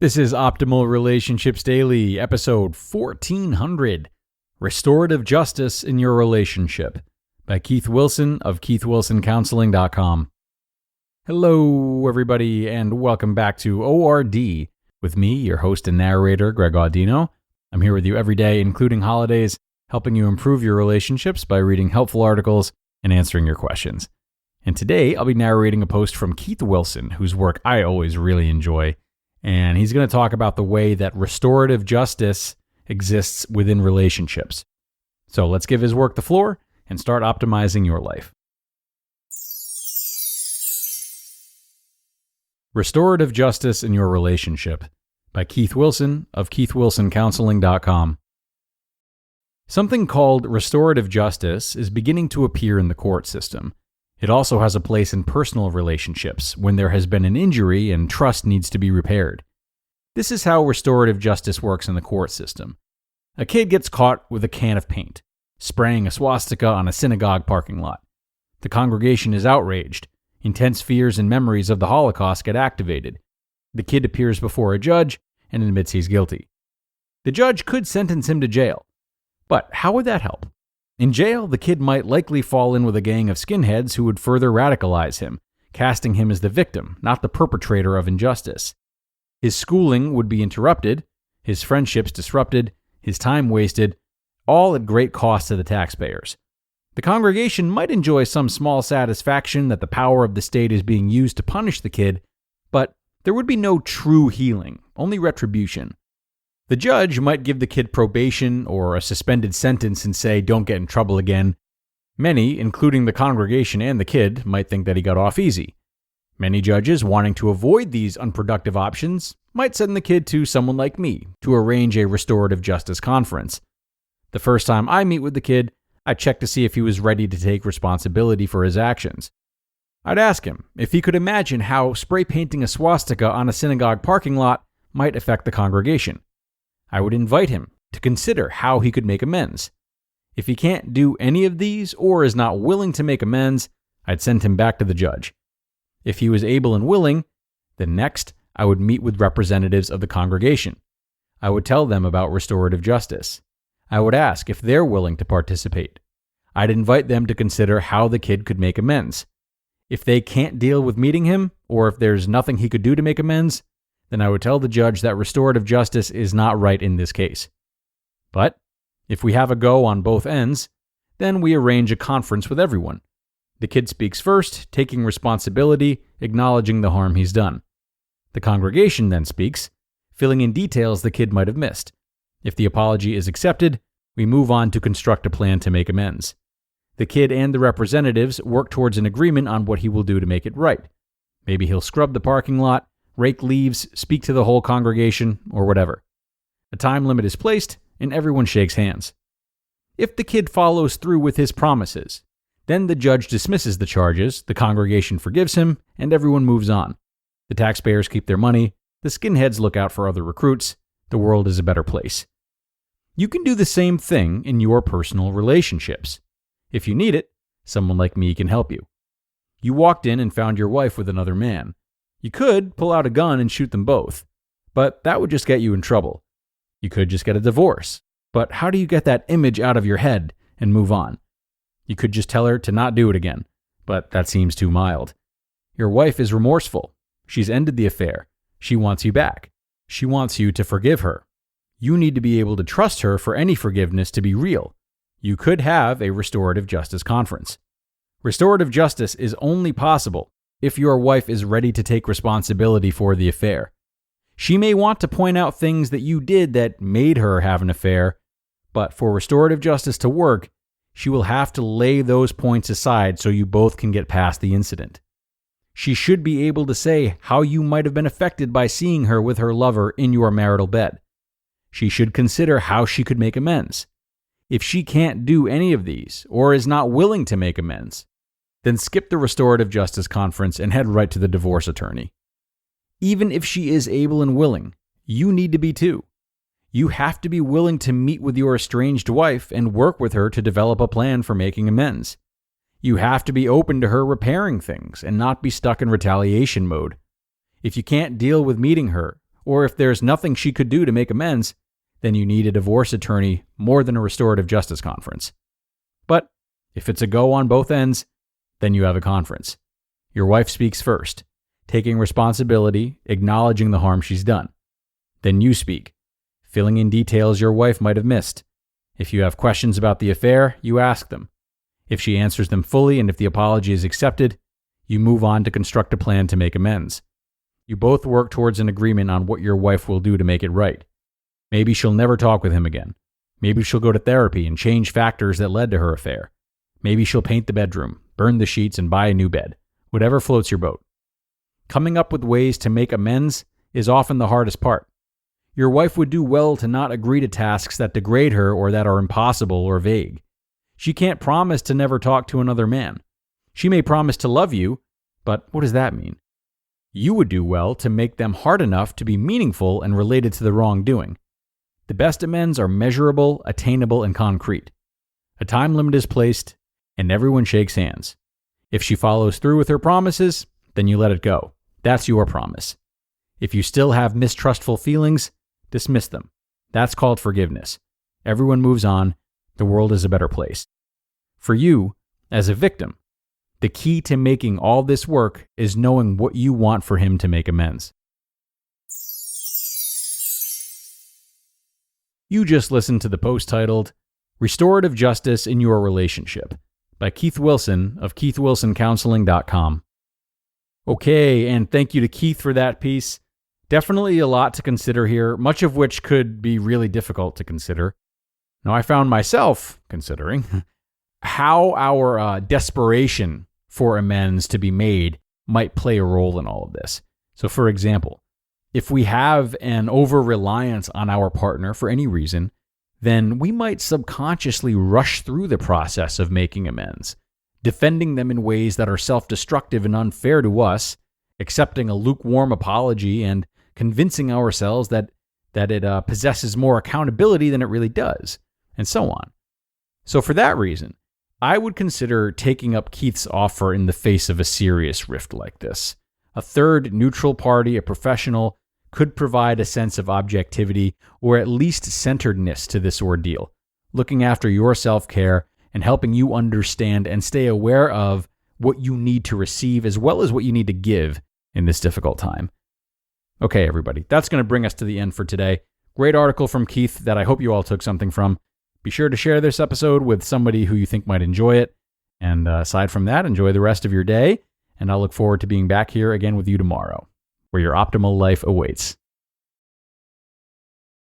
This is Optimal Relationships Daily, episode 1400, Restorative Justice in Your Relationship, by Keith Wilson of keithwilsoncounseling.com. Hello, everybody, and welcome back to ORD with me, your host and narrator, Greg Audino. I'm here with you every day, including holidays, helping you improve your relationships by reading helpful articles and answering your questions. And today, I'll be narrating a post from Keith Wilson, whose work I always really enjoy. And he's going to talk about the way that restorative justice exists within relationships. So let's give his work the floor and start optimizing your life. Restorative Justice in Your Relationship by Keith Wilson of keithwilsoncounseling.com. Something called restorative justice is beginning to appear in the court system. It also has a place in personal relationships when there has been an injury and trust needs to be repaired. This is how restorative justice works in the court system. A kid gets caught with a can of paint, spraying a swastika on a synagogue parking lot. The congregation is outraged. Intense fears and memories of the Holocaust get activated. The kid appears before a judge and admits he's guilty. The judge could sentence him to jail. But how would that help? In jail, the kid might likely fall in with a gang of skinheads who would further radicalize him, casting him as the victim, not the perpetrator of injustice. His schooling would be interrupted, his friendships disrupted, his time wasted, all at great cost to the taxpayers. The congregation might enjoy some small satisfaction that the power of the state is being used to punish the kid, but there would be no true healing, only retribution. The judge might give the kid probation or a suspended sentence and say, "Don't get in trouble again." Many, including the congregation and the kid, might think that he got off easy. Many judges, wanting to avoid these unproductive options, might send the kid to someone like me to arrange a restorative justice conference. The first time I meet with the kid, I check to see if he was ready to take responsibility for his actions. I'd ask him if he could imagine how spray painting a swastika on a synagogue parking lot might affect the congregation. I would invite him to consider how he could make amends. If he can't do any of these or is not willing to make amends, I'd send him back to the judge. If he was able and willing, then next I would meet with representatives of the congregation. I would tell them about restorative justice. I would ask if they're willing to participate. I'd invite them to consider how the kid could make amends. If they can't deal with meeting him, or if there's nothing he could do to make amends, then I would tell the judge that restorative justice is not right in this case. But if we have a go on both ends, then we arrange a conference with everyone. The kid speaks first, taking responsibility, acknowledging the harm he's done. The congregation then speaks, filling in details the kid might have missed. If the apology is accepted, we move on to construct a plan to make amends. The kid and the representatives work towards an agreement on what he will do to make it right. Maybe he'll scrub the parking lot, rake leaves, speak to the whole congregation, or whatever. A time limit is placed, and everyone shakes hands. If the kid follows through with his promises, then the judge dismisses the charges, the congregation forgives him, and everyone moves on. The taxpayers keep their money, the skinheads look out for other recruits, the world is a better place. You can do the same thing in your personal relationships. If you need it, someone like me can help you. You walked in and found your wife with another man. You could pull out a gun and shoot them both, but that would just get you in trouble. You could just get a divorce, but how do you get that image out of your head and move on? You could just tell her to not do it again, but that seems too mild. Your wife is remorseful. She's ended the affair. She wants you back. She wants you to forgive her. You need to be able to trust her for any forgiveness to be real. You could have a restorative justice conference. Restorative justice is only possible if your wife is ready to take responsibility for the affair. She may want to point out things that you did that made her have an affair, but for restorative justice to work, she will have to lay those points aside so you both can get past the incident. She should be able to say how you might have been affected by seeing her with her lover in your marital bed. She should consider how she could make amends. If she can't do any of these, or is not willing to make amends, then skip the restorative justice conference and head right to the divorce attorney. Even if she is able and willing, you need to be too. You have to be willing to meet with your estranged wife and work with her to develop a plan for making amends. You have to be open to her repairing things and not be stuck in retaliation mode. If you can't deal with meeting her, or if there's nothing she could do to make amends, then you need a divorce attorney more than a restorative justice conference. But if it's a go on both ends, then you have a conference. Your wife speaks first, taking responsibility, acknowledging the harm she's done. Then you speak, filling in details your wife might have missed. If you have questions about the affair, you ask them. If she answers them fully and if the apology is accepted, you move on to construct a plan to make amends. You both work towards an agreement on what your wife will do to make it right. Maybe she'll never talk with him again. Maybe she'll go to therapy and change factors that led to her affair. Maybe she'll paint the bedroom, burn the sheets, and buy a new bed. Whatever floats your boat. Coming up with ways to make amends is often the hardest part. Your wife would do well to not agree to tasks that degrade her or that are impossible or vague. She can't promise to never talk to another man. She may promise to love you, but what does that mean? You would do well to make them hard enough to be meaningful and related to the wrongdoing. The best amends are measurable, attainable, and concrete. A time limit is placed, and everyone shakes hands. If she follows through with her promises, then you let it go. That's your promise. If you still have mistrustful feelings, dismiss them. That's called forgiveness. Everyone moves on. The world is a better place. For you, as a victim, the key to making all this work is knowing what you want for him to make amends. You just listened to the post titled, Restorative Justice in Your Relationship by Keith Wilson of keithwilsoncounseling.com. Okay, and thank you to Keith for that piece. Definitely a lot to consider here, much of which could be really difficult to consider. Now, I found myself considering how our desperation for amends to be made might play a role in all of this. So, for example, if we have an over-reliance on our partner for any reason, then we might subconsciously rush through the process of making amends, defending them in ways that are self-destructive and unfair to us, accepting a lukewarm apology, and convincing ourselves that it possesses more accountability than it really does, and so on. So for that reason, I would consider taking up Keith's offer in the face of a serious rift like this. A third neutral party, a professional, could provide a sense of objectivity or at least centeredness to this ordeal, looking after your self-care and helping you understand and stay aware of what you need to receive as well as what you need to give in this difficult time. Okay, everybody, that's going to bring us to the end for today. Great article from Keith that I hope you all took something from. Be sure to share this episode with somebody who you think might enjoy it. And aside from that, enjoy the rest of your day. And I'll look forward to being back here again with you tomorrow, where your optimal life awaits.